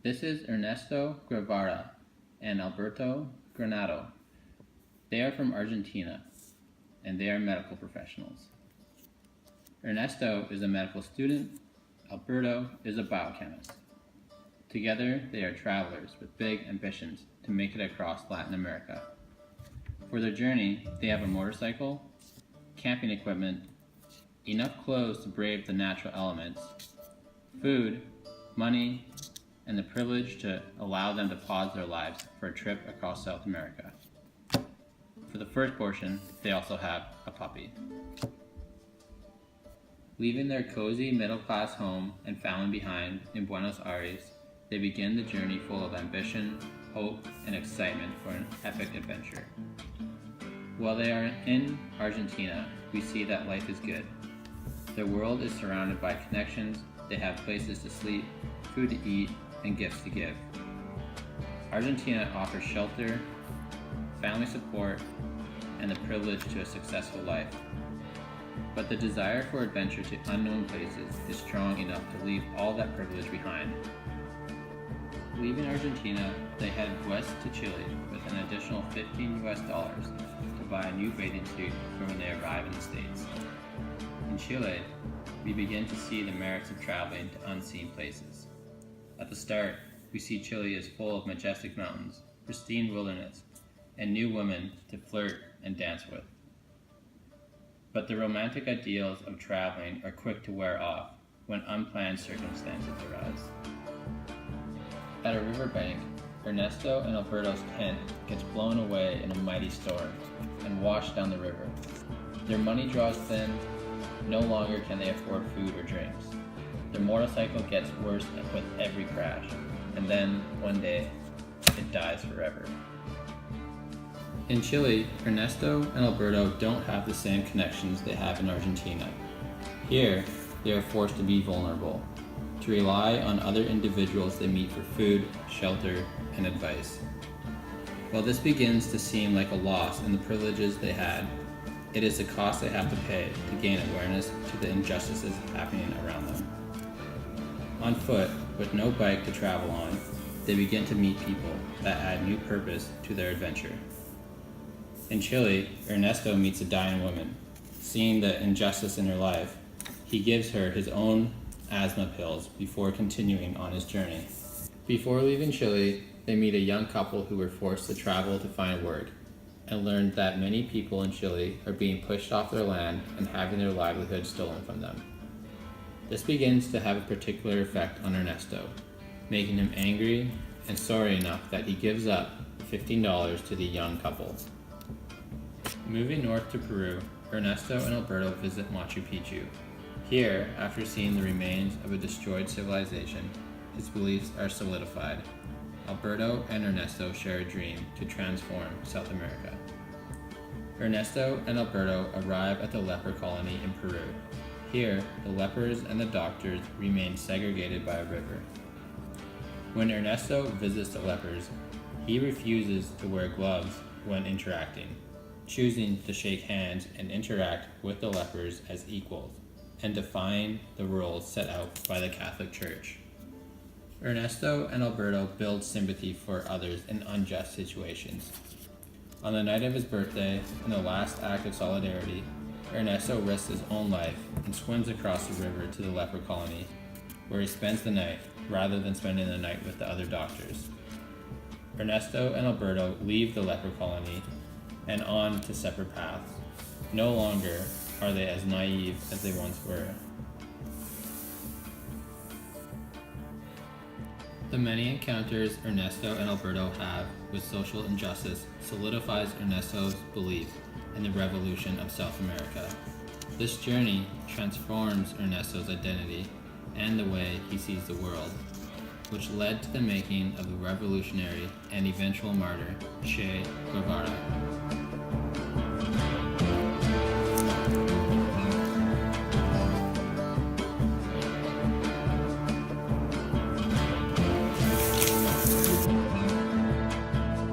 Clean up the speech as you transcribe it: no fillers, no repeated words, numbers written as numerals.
This is Ernesto Guevara and Alberto Granado. They are from Argentina, and they are medical professionals. Ernesto is a medical student, Alberto is a biochemist. Together, they are travelers with big ambitions to make it across Latin America. For their journey, they have a motorcycle, camping equipment, enough clothes to brave the natural elements, food, money, and the privilege to allow them to pause their lives for a trip across South America. For the first portion, they also have a puppy. Leaving their cozy middle-class home and family behind in Buenos Aires, they begin the journey full of ambition, hope, and excitement for an epic adventure. While they are in Argentina, we see that life is good. Their world is surrounded by connections, they have places to sleep, food to eat, and gifts to give. Argentina offers shelter, family support, and the privilege to a successful life. But the desire for adventure to unknown places is strong enough to leave all that privilege behind. Leaving Argentina, they head west to Chile with an additional $15 to buy a new bathing suit for when they arrive in the States. In Chile, we begin to see the merits of traveling to unseen places. At the start, we see Chile is full of majestic mountains, pristine wilderness, and new women to flirt and dance with. But the romantic ideals of traveling are quick to wear off when unplanned circumstances arise. At a riverbank, Ernesto and Alberto's tent gets blown away in a mighty storm and washed down the river. Their money draws thin, no longer can they afford food or drinks. Their motorcycle gets worse with every crash, and then, one day, it dies forever. In Chile, Ernesto and Alberto don't have the same connections they have in Argentina. Here, they are forced to be vulnerable, to rely on other individuals they meet for food, shelter, and advice. While this begins to seem like a loss in the privileges they had, it is the cost they have to pay to gain awareness to the injustices happening around them. On foot, with no bike to travel on, they begin to meet people that add new purpose to their adventure. In Chile, Ernesto meets a dying woman. Seeing the injustice in her life, he gives her his own asthma pills before continuing on his journey. Before leaving Chile, they meet a young couple who were forced to travel to find work, and learned that many people in Chile are being pushed off their land and having their livelihood stolen from them. This begins to have a particular effect on Ernesto, making him angry and sorry enough that he gives up $15 to the young couple. Moving north to Peru, Ernesto and Alberto visit Machu Picchu. Here, after seeing the remains of a destroyed civilization, his beliefs are solidified. Alberto and Ernesto share a dream to transform South America. Ernesto and Alberto arrive at the leper colony in Peru. Here, the lepers and the doctors remain segregated by a river. When Ernesto visits the lepers, he refuses to wear gloves when interacting, choosing to shake hands and interact with the lepers as equals, and defying the rules set out by the Catholic Church. Ernesto and Alberto build sympathy for others in unjust situations. On the night of his birthday, in the last act of solidarity, Ernesto risks his own life and swims across the river to the leper colony, where he spends the night rather than spending the night with the other doctors. Ernesto and Alberto leave the leper colony and on to separate paths. No longer are they as naive as they once were. The many encounters Ernesto and Alberto have with social injustice solidifies Ernesto's belief in the revolution of South America. This journey transforms Ernesto's identity and the way he sees the world, which led to the making of the revolutionary and eventual martyr Che Guevara.